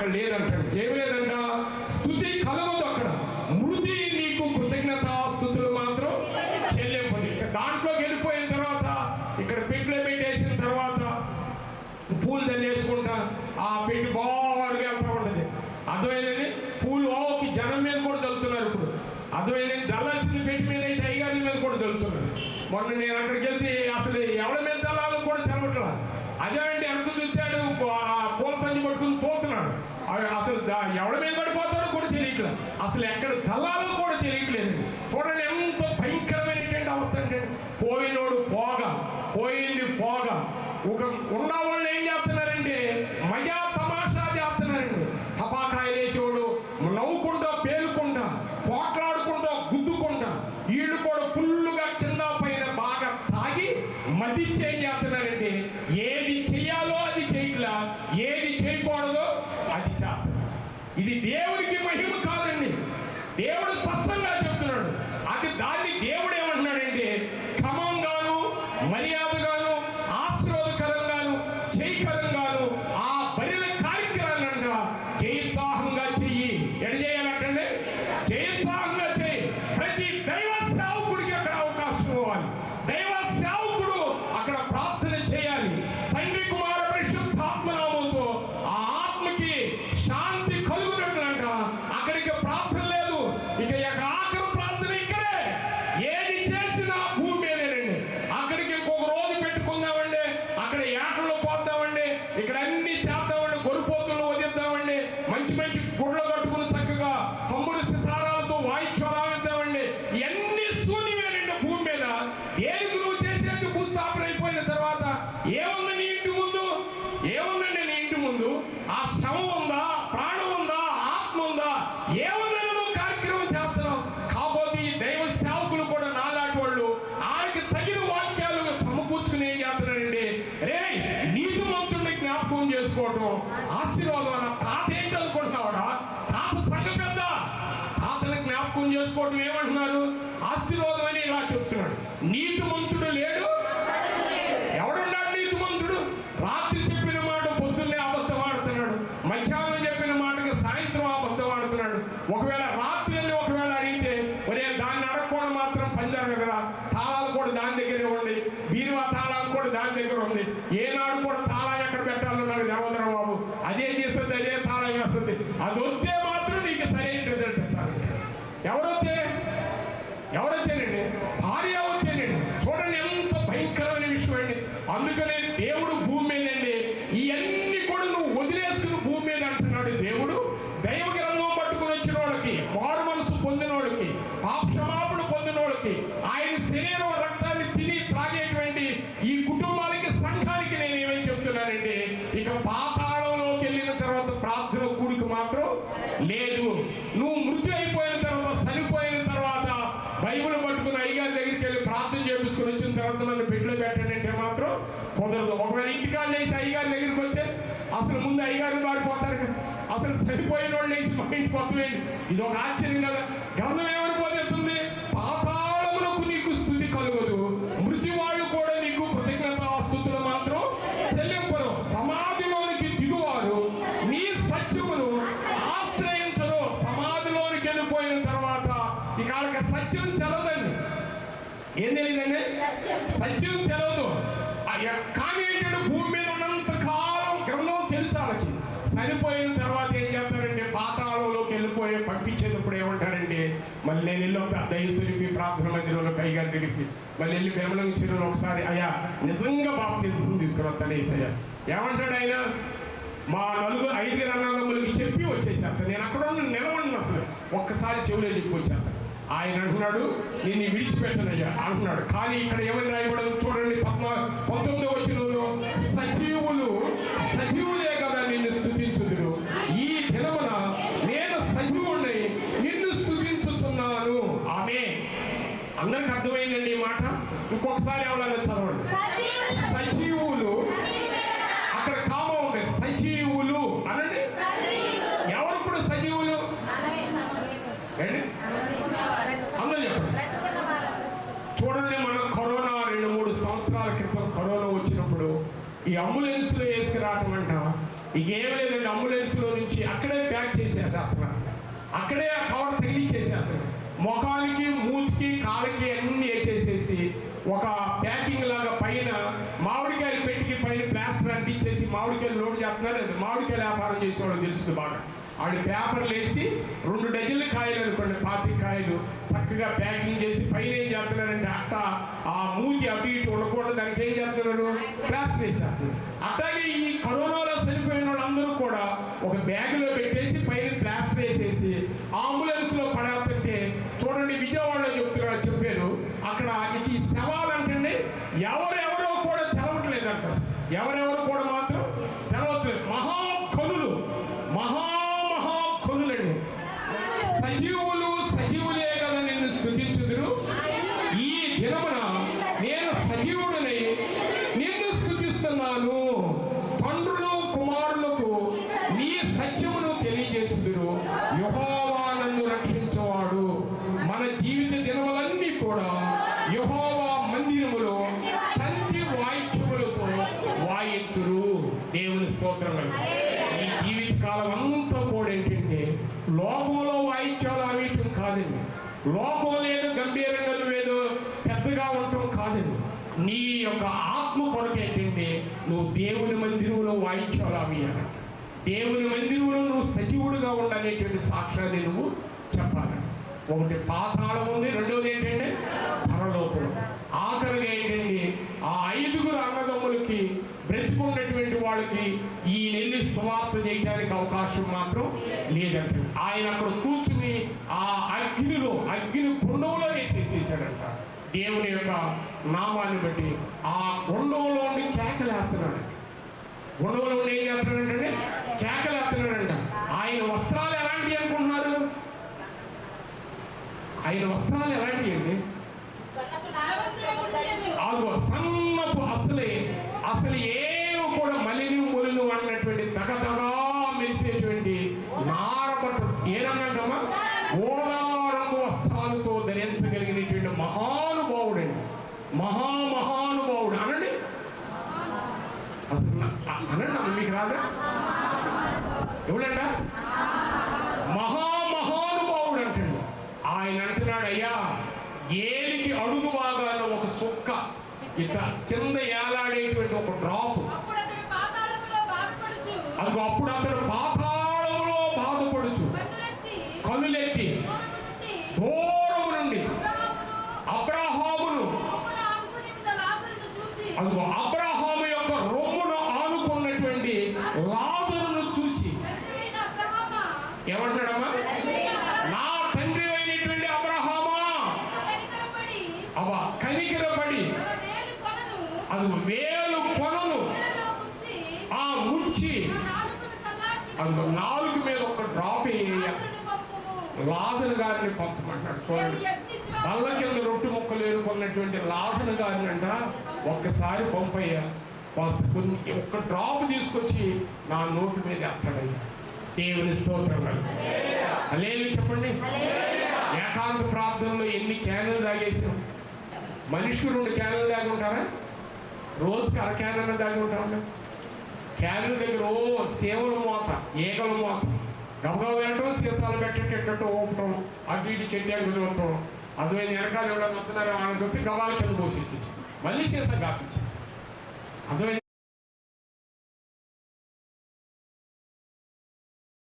అక్కడ లేదంటాడు. ఏమి లేదంట, స్తుతి కలగదు అక్కడ. మృతి నీకు కృతజ్ఞతాస్తుతులు మాత్రం చెల్లింపదు. ఇక దాంట్లోకి వెళ్ళిపోయిన తర్వాత, ఇక్కడ పెట్టులో పెట్టేసిన తర్వాత పూలు చల్లేసుకుంటా ఆ పెట్టి బాగా వెళ్తూ ఉంటుంది. అర్థమైందండి? పూలు ఓకి జనం మీద కూడా చల్లుతున్నారు ఇప్పుడు. అర్థమైందండి? చల్లాల్సిన పెట్టి మీద అయితే అయ్యగారి మీద కూడా చల్లుతున్నారు. మొన్న నేను అక్కడికి వెళ్తే అసలు ఎవరి మీద చల్లాలో కూడా తెలవట్లా. అదేంటి వెనక చూస్తాడు, పూల సంచి పట్టుకుని పోతున్నాడు. అసలు ఎవరి మీద పడిపోతాడో కూడా తెలియట్లేదు. అసలు ఎక్కడ చల్లాలో కూడా తెలియట్లేదు. చూడండి ఎంత భయంకరమైనటువంటి అవస్థ అంటే, పోయినోడు పోగా, పోయింది పోగా. ఒక ఉన్న వాళ్ళు ఏం చేస్తున్నారంటే మజా తమాషా చేస్తున్నారండి. టపాకాయలు వేసేవాడు నవ్వుకుంటా, పేలుకుంటా, పోట్లాడుకుంటా, గుద్దుకుంటా, వీళ్ళు కూడా ఫుల్లుగా కింద పైన బాగా తాగి మదిచ్చి ఏం చేస్తున్నారంటే ఏది చెయ్యాలో అది చేయట్లా, ఏది చేయకూడదో అది చేస్తున్నారు. ఇది దేవుడికి మహిమ కాదండి. దేవుడు స్పష్టంగా చెప్తున్నాడు. అది దాన్ని దేవుడు ఏమంటున్నాడంటే క్రమంగాను, మర్యాదగాను, ఆశీర్వాదకరంగాను, జయకరంగాను ఆ బలిల కార్యక్రమాలంట జయోత్సాహంగా చెయ్యి. ఎడ చేయాలంటే జయోత్సాహంగా చెయ్యి. ప్రతి దైవ సేవకుడికి అక్కడ అవకాశం ఇవ్వాలి. దైవ సేవకుడు అక్కడ ప్రార్థన చేయాలి. తండ్రి కుమార పరిశుద్ధాత్మనామంతో ఆ ఆత్మకి శాంతి కలుగునట్లంట అక్కడికి ప్రార్థన లేదు. ఇక ఆఖరి ప్రార్థన ఇక్కడే. ఏది చేసినా భూమి మీదేనండి. అక్కడికి ఇంకొక రోజు పెట్టుకుందామండి, అక్కడ ఏటల్లో పోద్దామండి, ఇక్కడ అన్ని చేద్దామండి, గొరిపోతులు వదిద్దామండి, మంచి మంచి గుడ్లు కట్టుకుని చక్కగా తమ్ముడు సితారాలతో వాయిద్యాలిద్దామండి. ఇవన్నీ శూన్యమేనండి భూమి మీద. దేనికి నువ్వు చేసేది భూస్థాపన అయిపోయిన తర్వాత ఏముంది నీ ఇంటి ముందు? ఏముందండి నీ ఇంటి ముందు? ఆ శవం ఉందా, ప్రాణం ఉందా, ఆత్మ ఉందా? ఏముందని నువ్వు కార్యక్రమం చేస్తున్నావు. కాకపోతే ఈ దైవ సేవకులు కూడా నాలాంటి వాళ్ళు ఆయనకి తగిన వాక్యాలు సమకూర్చుకుని ఏం చేస్తున్నారండి, రే నీతిమంతుడిని జ్ఞాపకం చేసుకోవటం ఆశీర్వాదం. అన్న తాత ఏంటి అనుకుంటున్నావాడా? తాత సంఘ పెద్ద. తాతని జ్ఞాపకం చేసుకోవటం ఏమంటున్నారు? ఆశీర్వాదం అని ఇలా చెప్తున్నాడు. నీతిమంతుడు లేడు. ఎవడున్నాడు నీతిమంతుడు? రాత్రి చెప్పిన మాట పొద్దున్నే అబద్ధం ఆడుతున్నాడు, మధ్యాహ్నం చెప్పిన మాటకి సాయంత్రం అబద్ధం ఆడుతున్నాడు. ఒకవేళ రాత్రి వెళ్ళి ఒకవేళ అడిగితే ఒరే దాన్ని అడగకుండా మాత్రం పంజారు కదా, తాళాలు కూడా దాని దగ్గరే ఉంది, బీరువా తాళాలు కూడా దాని దగ్గర ఉంది. ఏనాడు కూడా తాళం ఎక్కడ పెట్టాలో నాకు దేవదరా బాబు, అదే చేస్తుంది, అదే తాళం వేస్తుంది. అది వస్తే మాత్రం నీకు సరైన రిజల్ట్ ఇస్తాను. ఎవరైతేనండి భార్య అవుతేనండి. చూడండి ఎంత భయంకరమైన విషయం అండి. అందుకనే దేవుడు భూమి మీదండి ఇవన్నీ కూడా నువ్వు వదిలేసుకుని భూమి మీద అంటున్నాడు దేవుడు. దైవ గ్రంథం పట్టుకుని వచ్చిన వాళ్ళకి, మారు మనసు పొందిన వాళ్ళకి, పాపక్షమాపణ పొందిన వాళ్ళకి, ఆయన శరీరం రక్తాన్ని తిని త్రాగేటువంటి ఈ కుటుంబాలకి, సంఘానికి నేను ఏమేమి చెప్తున్నానంటే ఇక పాతాళంలోకి వెళ్ళిన తర్వాత ప్రార్థన కూడిక మాత్రం లేదు. నువ్వు మృత్యు అయిపోయిన తర్వాత, చనిపోయిన తర్వాత బైబిల్ పట్టుకుని అయ్యగారి దగ్గరికి వెళ్ళి ప్రార్థన చేపించుకుని వచ్చిన తర్వాత నన్ను పెట్టులో పెట్టండి అంటే మాత్రం కుదరదు. ఒకవేళ ఇంటికాడ లేచి అయ్యగారి దగ్గరికి వస్తే అసలు ముందు అయ్యగారిని మారిపోతారు కదా. అసలు చనిపోయిన వాళ్ళు లేచి మా ఇంటికి వస్తుంది. ఇది ఒక ఆశ్చర్యం కదా. గ్రంథం ఏమని బోధిస్తుంది? పాతాళములకు నీకు స్తుతి కలుగదు, మృతి వాళ్ళు కూడా నీకు కృతజ్ఞతాస్తుతులు మాత్రం చెల్లింపరు. సమాధిలోనికి దిగువారు నీ సత్యమును ఆశ్రయించరు. సమాధిలోనికి వెళ్ళిపోయిన తర్వాత ఇక వాళ్ళకి సత్యం తెలవదండి. ఏం తెలియదండి? సత్యం తెలవదు. కానీ ఏంటంటే భూమి మీద ఉన్నంత కాలం గ్రంథం తెలుసు వాళ్ళకి. చనిపోయిన తర్వాత ఏం చేస్తారంటే పాతాళంలోకి వెళ్ళిపోయి పంపించేటప్పుడు ఏమంటారంటే మళ్ళీ నేను వెళ్ళొస్తా దయసరికి ప్రార్థన మందిరంలో కైగారి దగ్గరికి మళ్ళీ వెళ్ళి బెమలం చెరువులో ఒకసారి అయ్యా నిజంగా బాప్తిజం తీసుకుని ఏసయ్య ఏమంటాడు ఆయన? మా 5 అన్నదమ్ములకి చెప్పి వచ్చేసేస్తా. నేను అక్కడ నిలవండి, అసలు ఒక్కసారి చెవులో చెప్పి వచ్చేస్తా. ఆయన అంటున్నాడు నేను విడిచిపెట్టనయ్యా అంటున్నాడు. కానీ ఇక్కడ ఏమని రాయబడదు చూడండి, 19వ వచనంలో సజీవులే కదా నిన్ను స్తుతించుదురు. ఈ దినమున నేను సజీవుడిని నిన్ను స్తుతించుతున్నాను. ఆమేన్. అందరికి అర్థమైందండి ఈ మాట? ఇంకొకసారి ఎవరైనా చదవండి. సజీవులు, అక్కడ కామ ఉంది, సజీవులు అనండి. ఎవరు ఇప్పుడు సజీవులు? అందరూ చెప్పండి. చూడండి, మన కరోనా 2-3 సంవత్సరాల క్రితం కరోనా వచ్చినప్పుడు ఈ అంబులెన్స్లో వేసుకురావటం అంట ఇక ఏం లేదండి, అంబులెన్స్లో నుంచి అక్కడే ప్యాక్ చేసేసేస్తున్నారు, అక్కడే ఆ కవర్ తగిలించేసేస్తున్నారు, ముఖానికి మూతికి కాళ్ళకి అన్నీ వేసేసేసి ఒక ప్యాకింగ్ లాగా పైన మామిడికాయలు పెట్టికి పైన ప్లాస్టర్ అంటించేసి మామిడికాయలు లోడ్ చేస్తున్నారు. అది మామిడికాయలు వ్యాపారం చేసేవాళ్ళు తెలుస్తుంది బాగా. ఆడు పేపర్లు వేసి 2 డజన్ల కాయలు అనుకోండి, 25 కాయలు చక్కగా ప్యాకింగ్ చేసి పైన ఏం చేస్తున్నారంటే అట్ట ఆ మూతి అటు ఇటు ఉండకూడదు, దానికి ఏం చేస్తున్నారు, ప్లాస్టర్ వేసారు. అట్లాగే ఈ కరోనాలో చనిపోయిన వాళ్ళందరూ కూడా ఒక బ్యాగులో పెట్టేసి పైన ప్లాస్టర్ వేసేసి అంబులెన్స్లో పడేస్తుంటే చూడండి, విజయవాడలో చెప్పారు అక్కడ ఈ శవాలంటే ఎవరెవరో కూడా తెలవట్లేదంట. ఎవరెవరు కూడా మాత్రం తెలవట్లేదు. మహాకనులండి. సజీవులే కదా నిన్ను స్తుతించుదురు. ఈ దినమున నేను సజీవుడిని నిన్ను స్తుతిస్తున్నాను. తండ్రులు కుమారులకు నీ సత్యమును తెలియజేస్తుదురు. యెహోవా నన్ను రక్షించేవాడు. మన జీవిత దినములన్నీ కూడా యెహోవా మందిరములో తంతి వాయిద్యములతో వాయింతురు. దేవుని స్తోత్రములు. ఈ జీవిత కాలం అంతా కూడా ఏంటంటే లోకంలో వాయిద్యాలు ఆవేయటం కాదండి, లోకం లేదు గంభీరంగా నువ్వేదో పెద్దగా ఉండటం కాదండి. నీ యొక్క ఆత్మ కొరకు ఏంటంటే నువ్వు దేవుని మందిరంలో వాయిద్యాలు ఆవేయాలి, దేవుని మందిరంలో నువ్వు సజీవుడిగా ఉండాలనేటువంటి సాక్ష్యాన్ని నువ్వు చెప్పాలి. ఒకటి పాతాళం ఉంది, రెండవది ఏంటంటే పరలోకం. ఆఖరిగా ఏంటంటే ఆ 5 అన్నదమ్ములకి బ్రతికున్నటువంటి వాళ్ళకి ఈ నెల్లి సువార్త చేయడానికి అవకాశం మాత్రం లేదంట. ఆయన అక్కడ కూర్చుని ఆ అగ్ని కుండంలో వేసేసేసాడంట. దేవుని యొక్క నామాన్ని బట్టి ఆ కుండంలో ఉండి కేకలేస్తున్నాడు. కుండంలో ఉండి ఏం చేస్తున్నాడంటే కేకలేస్తున్నాడంట. ఆయన వస్త్రాలు ఎలాంటివి అనుకుంటున్నారు? ఆయన వస్త్రాలు ఎలాంటివి అండి? అదిగో సన్నపు అసలు ఏమో కూడా మొలిను అన్నటువంటి దగదగా మెరిసేటువంటి నారబట్టు ఏనంటమ్మా ఓదారంగు వస్త్రాలతో ధరించగలిగినటువంటి మహానుభావుడండి. మహానుభావుడు అనండి, అసలు అనండి, మీకు రాదా? ఎవడంట? మహానుభావుడు అంటండి. ఆయన అంటున్నాడు, అయ్యా ఏలికి అడుగు భాగాన ఒక సుక్క ఇట్లా కింద ఏలాడేటువంటి ఒక డ్రాప్. అప్పుడు అతడు పాతాళములో బాధపడుచు కనులెత్తి దూరము నుండి అబ్రహామును, అదిగో అబ్రహాము యొక్క రొమ్మును ఆనుకున్నటువంటి లాజరును చూసి ఏమంటాడమ్మా? నా తండ్రి అయినటువంటి అబ్రహామా, కనికరపడి అది వేలు కొనను ఆ ముంచి అది 4 మీద ఒక డ్రాప్ లాజరు గారిని పంపమంటాడు. చూడండి, బల్ల కింద రొట్టె ముక్కలు ఏరుకున్నటువంటి లాజరు గారిని అంట ఒక్కసారి పంపయ్యా, ఒక్క డ్రాప్ తీసుకొచ్చి నా నోటి మీద ఎత్తడయ్యా. దేవుని స్తోత్రం. హల్లెలూయా చెప్పండి. ఏకాంత ప్రార్థనలో ఎన్ని క్యానులు తాగేసాం? మనిషికి 2 క్యానులు తాగి ఉంటారా? రోజుకి 1 క్యాన్ తాగి ఉంటాం. క్యానుల దగ్గర సేవల మోత, ఈగల మోత, గబగబా వెళ్ళటం, సీసాలు పెట్టేటట్టు ఊపటం, అటు ఇటు చెట్టు కుదరటం, అందువల్ల వెనకాల ఎవరైనా వస్తున్నారు వాళ్ళకి వస్తే గబాల కింద పోసేసేసి మళ్ళీ సీసా కాపించేసి అందువల్ల